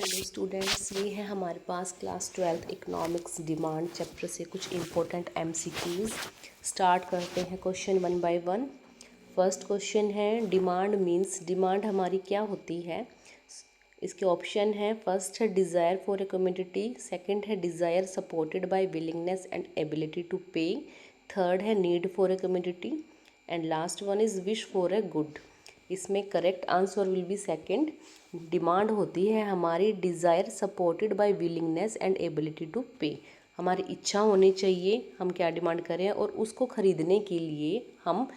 Hello students, ये है हमारे पास class 12th economics demand chapter से कुछ इम्पोर्टेंट एमसीक्यूज। स्टार्ट करते हैं question one by one. First question है डिमांड मीन्स, डिमांड हमारी क्या होती है। इसके ऑप्शन है, फर्स्ट है desire for a commodity, second है desire supported by willingness and ability to pay, third है need for a commodity and last one is wish for a good. इसमें correct answer will be second. Demand होती है हमारी desire supported by willingness and ability to pay. हमारी इच्छा होनी चाहिए हम क्या डिमांड करें और उसको खरीदने के लिए हम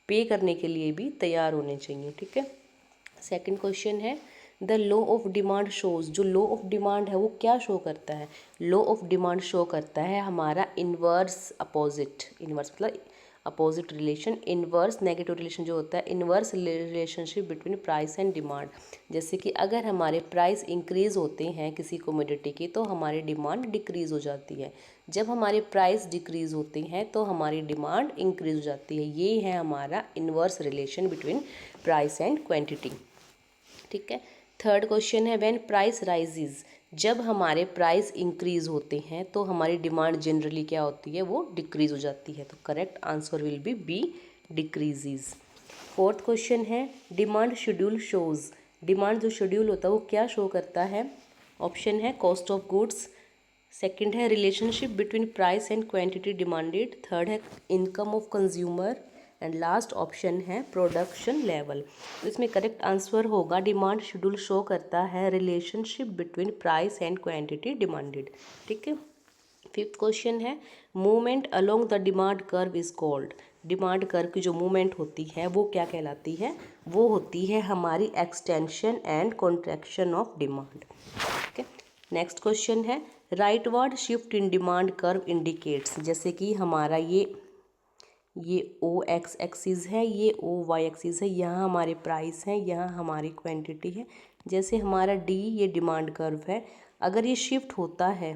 पे करने के लिए भी तैयार होने चाहिए। ठीक है। सेकंड क्वेश्चन है, the law of demand shows. जो लॉ ऑफ डिमांड है वो क्या शो करता है। लॉ ऑफ डिमांड शो करता है हमारा इन्वर्स अपोजिट। इन्वर्स मतलब opposite relation, inverse negative relation जो होता है, inverse relationship between price and demand. जैसे कि अगर हमारे प्राइस इंक्रीज़ होते हैं किसी कमोडिटी की तो हमारी डिमांड डिक्रीज़ हो जाती है। जब हमारे प्राइस डिक्रीज़ होते हैं तो हमारी डिमांड इंक्रीज़ हो जाती है। ये है हमारा inverse relation between price and quantity. ठीक है। थर्ड क्वेश्चन है, व्हेन प्राइस राइजेज। जब हमारे प्राइस इंक्रीज होते हैं तो हमारी डिमांड जनरली क्या होती है, वो डिक्रीज हो जाती है। तो correct answer will be B, decreases. Fourth question है, डिमांड शेड्यूल शोज। डिमांड जो शेड्यूल होता है वो क्या शो करता है। ऑप्शन है कॉस्ट ऑफ गुड्स, सेकंड है relationship between price and quantity demanded, third है income of consumer and last option है प्रोडक्शन लेवल। तो इसमें करेक्ट आंसर होगा डिमांड शेड्यूल शो करता है relationship between price and quantity demanded. ठीक है। फिफ्थ क्वेश्चन है, movement along the demand curve is called. Demand curve की जो मूवमेंट होती है वो क्या कहलाती है, वो होती है हमारी extension and contraction of demand. ठीक है। नेक्स्ट क्वेश्चन है, rightward shift in demand curve indicates. जैसे कि हमारा ये ओ एक्स एक्सिस है, ये ओ वाई एक्सिस है, यहाँ हमारे प्राइस हैं, यहाँ हमारी क्वांटिटी है। जैसे हमारा डी ये डिमांड कर्व है, अगर ये शिफ्ट होता है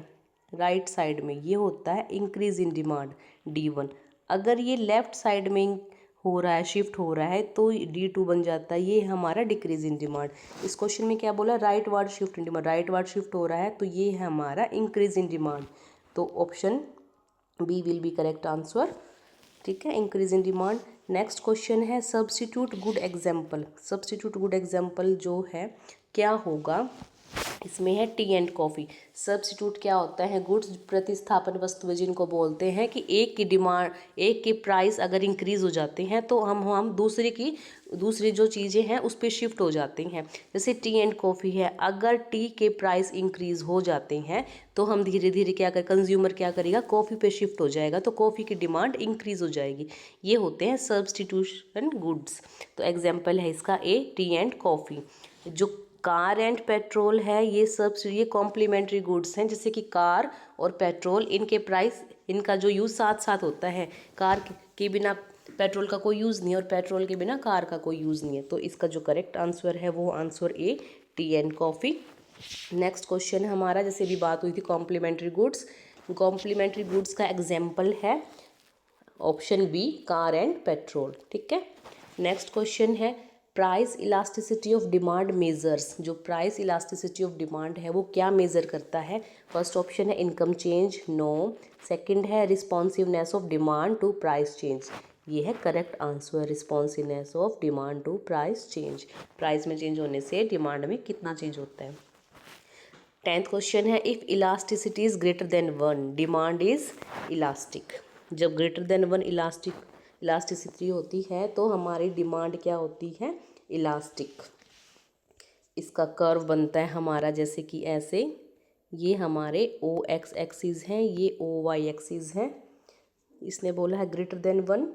राइट साइड में, ये होता है इंक्रीज इन डिमांड D1। अगर ये लेफ्ट साइड में हो रहा है, शिफ्ट हो रहा है, तो D2 बन जाता है, ये हमारा डिक्रीज इन डिमांड। इस क्वेश्चन में क्या बोला, rightward shift in demand, rightward shift हो रहा है तो ये है हमारा इंक्रीज इन डिमांड। तो option B will be correct answer. ठीक है, increase in demand. Next question है, substitute good example. Substitute good example जो है क्या होगा, इसमें है टी एंड कॉफ़ी। सब्स्टिट्यूट क्या होता है, गुड्स प्रतिस्थापन वस्तुएं जिनको बोलते हैं कि एक की डिमांड, एक के प्राइस अगर इंक्रीज हो जाते हैं तो हम दूसरी जो चीज़ें हैं उस पर शिफ्ट हो जाते हैं। जैसे टी एंड कॉफ़ी है, अगर टी के प्राइस इंक्रीज हो जाते हैं तो हम धीरे धीरे क्या कर, कंज्यूमर क्या करेगा, कॉफ़ी पे शिफ्ट हो जाएगा, तो कॉफ़ी की डिमांड इंक्रीज हो जाएगी। ये होते हैं सब्स्टिट्यूशन गुड्स। तो एग्जाम्पल है इसका ए, टी एंड कॉफ़ी। जो कार एंड पेट्रोल है, ये कॉम्प्लीमेंट्री गुड्स हैं। जैसे कि कार और पेट्रोल, इनके प्राइस, इनका जो यूज़ साथ साथ होता है। कार के बिना पेट्रोल का कोई यूज़ नहीं है और पेट्रोल के बिना कार का कोई यूज़ नहीं है। तो इसका जो करेक्ट आंसर है वो answer A, tea and coffee. Next question हमारा, जैसे भी बात हुई थी कॉम्प्लीमेंट्री गुड्स, कॉम्प्लीमेंट्री गुड्स का एग्जाम्पल है option B, car and petrol. ठीक है। नेक्स्ट क्वेश्चन है, price elasticity of demand measures. जो प्राइस इलास्टिसिटी ऑफ डिमांड है वो क्या मेज़र करता है। फर्स्ट ऑप्शन है इनकम चेंज, नो। सेकंड है responsiveness of demand to price change. ये है correct answer, responsiveness of demand to price change. Price में चेंज होने से डिमांड में कितना चेंज होता है। 10th क्वेश्चन है, if elasticity is greater than 1 demand is elastic. जब ग्रेटर देन 1 इलास्टिसिटी होती है तो हमारी डिमांड क्या होती है, इलास्टिक। इसका कर्व बनता है हमारा जैसे कि ऐसे, ये हमारे ओ एक्स एक्सिस हैं, ये ओ वाई एक्सिस हैं। इसने बोला है ग्रेटर देन 1,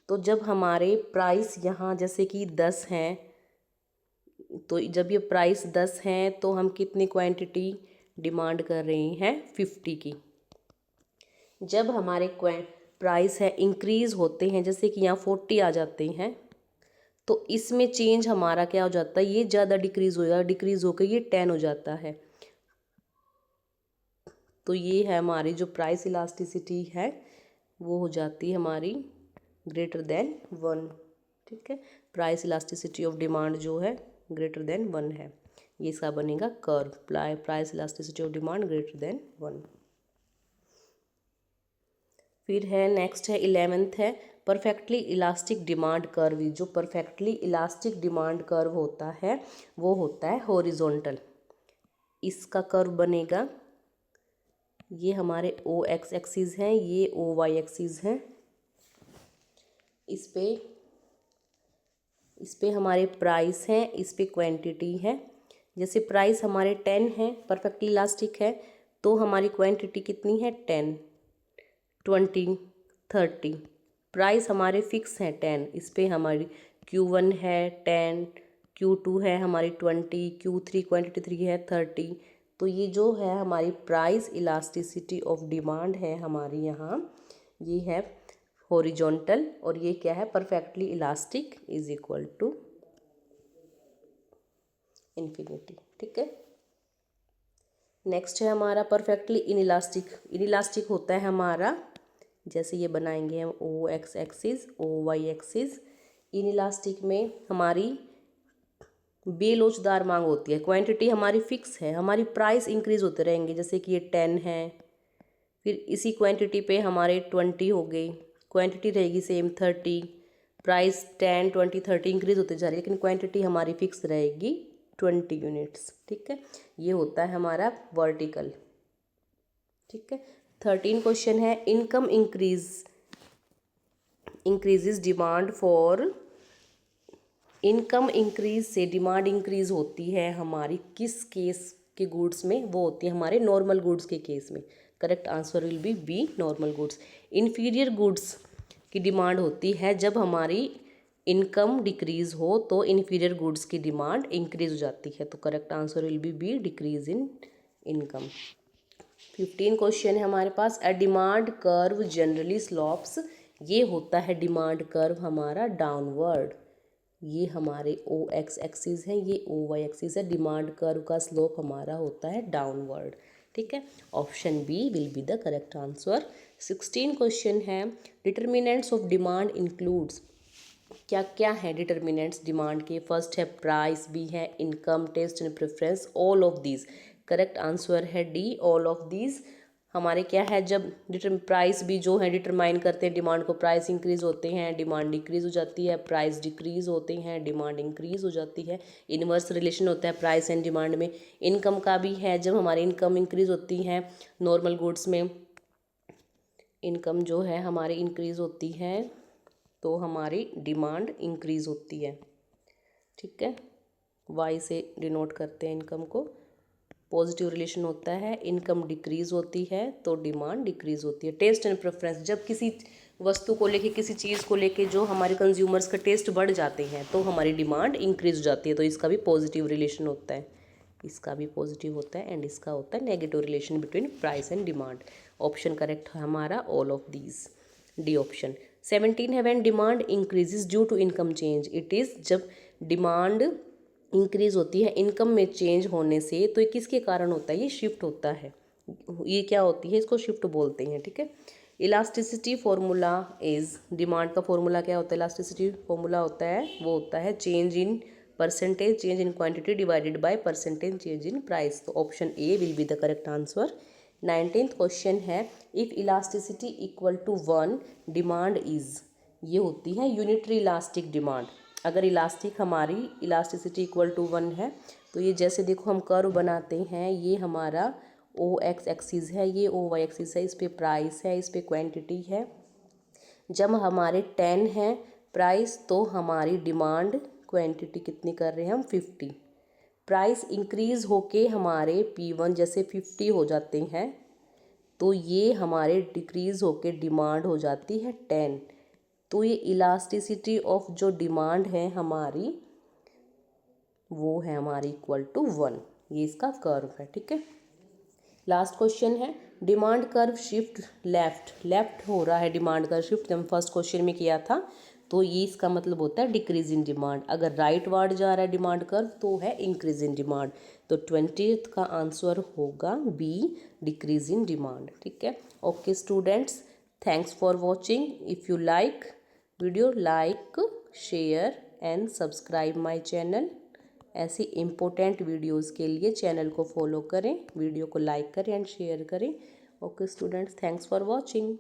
तो जब हमारे प्राइस यहाँ जैसे कि 10 हैं, तो जब ये प्राइस 10 हैं तो हम कितनी क्वांटिटी डिमांड कर रहे हैं, 50 की। जब हमारे प्राइस है इंक्रीज़ होते हैं, जैसे कि यहाँ 40 आ जाते हैं, तो इसमें चेंज हमारा क्या हो जाता है, ये ज़्यादा डिक्रीज़ हो जाएगा, डिक्रीज़ होकर ये 10 हो जाता है। तो ये है हमारी जो प्राइस इलास्टिसिटी है वो हो जाती है हमारी ग्रेटर देन 1। ठीक है, प्राइस इलास्टिसिटी ऑफ डिमांड जो है ग्रेटर देन 1 है। ये इसका बनेगा curve, price elasticity of demand greater than 1। फिर है नेक्स्ट है 11th है परफेक्टली इलास्टिक डिमांड कर्व। जो परफेक्टली इलास्टिक डिमांड कर्व होता है वो होता है हॉरिजॉन्टल। इसका कर्व बनेगा, ये हमारे ओ एक्स एक्सिस हैं, ये ओ वाई एक्सिस हैं। इस पे हमारे प्राइस हैं, इस पे क्वांटिटी है। जैसे प्राइस हमारे 10 है, परफेक्टली इलास्टिक है, तो हमारी क्वांटिटी कितनी है 10, 20, 30। प्राइस हमारे फिक्स हैं 10, इस पे हमारी Q1 है 10, Q2 है हमारी 20, Q3 क्वांटिटी 3 है 30। तो ये जो है हमारी प्राइस इलास्टिसिटी ऑफ डिमांड है हमारी यहाँ, ये है हॉरिजॉन्टल, और ये क्या है perfectly elastic is equal to infinity. ठीक है। नेक्स्ट है हमारा परफेक्टली इनइलास्टिक। इनइलास्टिक होता है हमारा, जैसे ये बनाएंगे हम O X axis, O Y axis. Inelastic में हमारी बेलोचदार मांग होती है, क्वांटिटी हमारी फिक्स है, हमारी प्राइस इंक्रीज होते रहेंगे। जैसे कि ये 10 है, फिर इसी क्वांटिटी पे हमारे 20 हो गए, क्वांटिटी रहेगी सेम 30, प्राइस 10, 20, 30 इंक्रीज होते जा रही है, लेकिन क्वांटिटी हमारी फिक्स रहेगी 20 यूनिट्स। ठीक है, ये होता है हमारा वर्टिकल। ठीक है। 13 क्वेश्चन है income increases demand for. Income increase से डिमांड इंक्रीज होती है हमारी किस केस के गुड्स में? वो होती है हमारे नॉर्मल गुड्स के केस में। Correct answer will be B, normal goods. Inferior goods की डिमांड होती है जब हमारी इनकम डिक्रीज हो, तो इन्फीरियर गुड्स की डिमांड इंक्रीज हो जाती है। तो correct answer will be B, decrease in income. 15 question है हमारे पास। A demand curve generally slopes. ये होता है डिमांड कर्व हमारा डाउनवर्ड। ये हमारे ओ एक्स एक्सिस है, ये ओ वाई एक्सिस है। डिमांड कर्व का स्लोप हमारा होता है डाउनवर्ड। ठीक है, option B will be the correct answer. 16 question है डिटर्मिनेंट्स ऑफ डिमांड इंक्लूड्स। क्या क्या है डिटर्मिनेंट्स डिमांड के? फर्स्ट है प्राइस, बी है income, taste and preference, all of these. Correct answer है डी, ऑल ऑफ दीज। हमारे क्या है, जब प्राइस भी जो है डिटरमाइन करते हैं डिमांड को, प्राइस इंक्रीज होते हैं डिमांड डिक्रीज हो जाती है, प्राइस डिक्रीज होते हैं डिमांड इंक्रीज हो जाती है। इनवर्स रिलेशन होता है प्राइस एंड डिमांड में। इनकम का भी है, जब हमारी इनकम इंक्रीज होती है नॉर्मल गुड्स में, इनकम जो है हमारी इंक्रीज होती है तो हमारी डिमांड इंक्रीज होती है। ठीक है, वाई से डिनोट करते हैं इनकम को। पॉजिटिव रिलेशन होता है, इनकम डिक्रीज होती है तो डिमांड डिक्रीज होती है। टेस्ट एंड प्रेफरेंस, जब किसी वस्तु को लेके, किसी चीज़ को लेके जो हमारे कंज्यूमर्स का टेस्ट बढ़ जाते हैं तो हमारी डिमांड इंक्रीज हो जाती है। तो इसका भी पॉजिटिव रिलेशन होता है, इसका भी पॉजिटिव होता है, एंड इसका होता है negative relation between price and demand. Option correct है हमारा all of these, D option. 17 है when demand increases due to income change. It is, जब डिमांड इंक्रीज होती है इनकम में चेंज होने से, तो ये किसके कारण होता है? ये शिफ्ट होता है, ये क्या होती है, इसको शिफ्ट बोलते हैं। ठीक है। इलास्टिसिटी फॉर्मूला इज, डिमांड का फॉर्मूला क्या होता है? इलास्टिसिटी फॉर्मूला होता है, वो होता है change in percentage change in quantity divided by percentage change in price. तो option A will be the correct answer. 19th question है if elasticity equal to 1 demand is. ये होती है यूनिटरी इलास्टिक डिमांड। अगर इलास्टिक हमारी elasticity equal to 1 है, तो ये जैसे देखो हम कर्व बनाते हैं, ये हमारा ओ एक्स एक्सिस है, ये ओ वाई एक्सिस है, इस पे प्राइस है, इस पे क्वांटिटी है। जब हमारे 10 है प्राइस, तो हमारी डिमांड क्वांटिटी कितनी कर रहे हैं हम? 50। प्राइस इंक्रीज होके हमारे P1 जैसे 50 हो जाते हैं, तो ये हमारे डिक्रीज होके डिमांड हो जाती है 10। तो ये इलास्टिसिटी ऑफ जो डिमांड है हमारी, वो है हमारी इक्वल टू 1। ये इसका कर्व है। ठीक है। लास्ट क्वेश्चन है डिमांड कर्व शिफ्ट लेफ्ट हो रहा है डिमांड कर्व शिफ्ट, जब फर्स्ट क्वेश्चन में किया था, तो ये इसका मतलब होता है डिक्रीज इन डिमांड। अगर राइट वर्ड जा रहा है डिमांड कर्व, तो है इंक्रीज इन डिमांड। तो 20th का आंसर होगा बी, डिक्रीज इन डिमांड। ठीक है। Okay students, thanks for watching. If you like video, like, share and subscribe my channel. ऐसी इम्पोर्टेंट वीडियोस के लिए चैनल को फॉलो करें, वीडियो को लाइक करें एंड शेयर करें। Okay students, thanks for watching.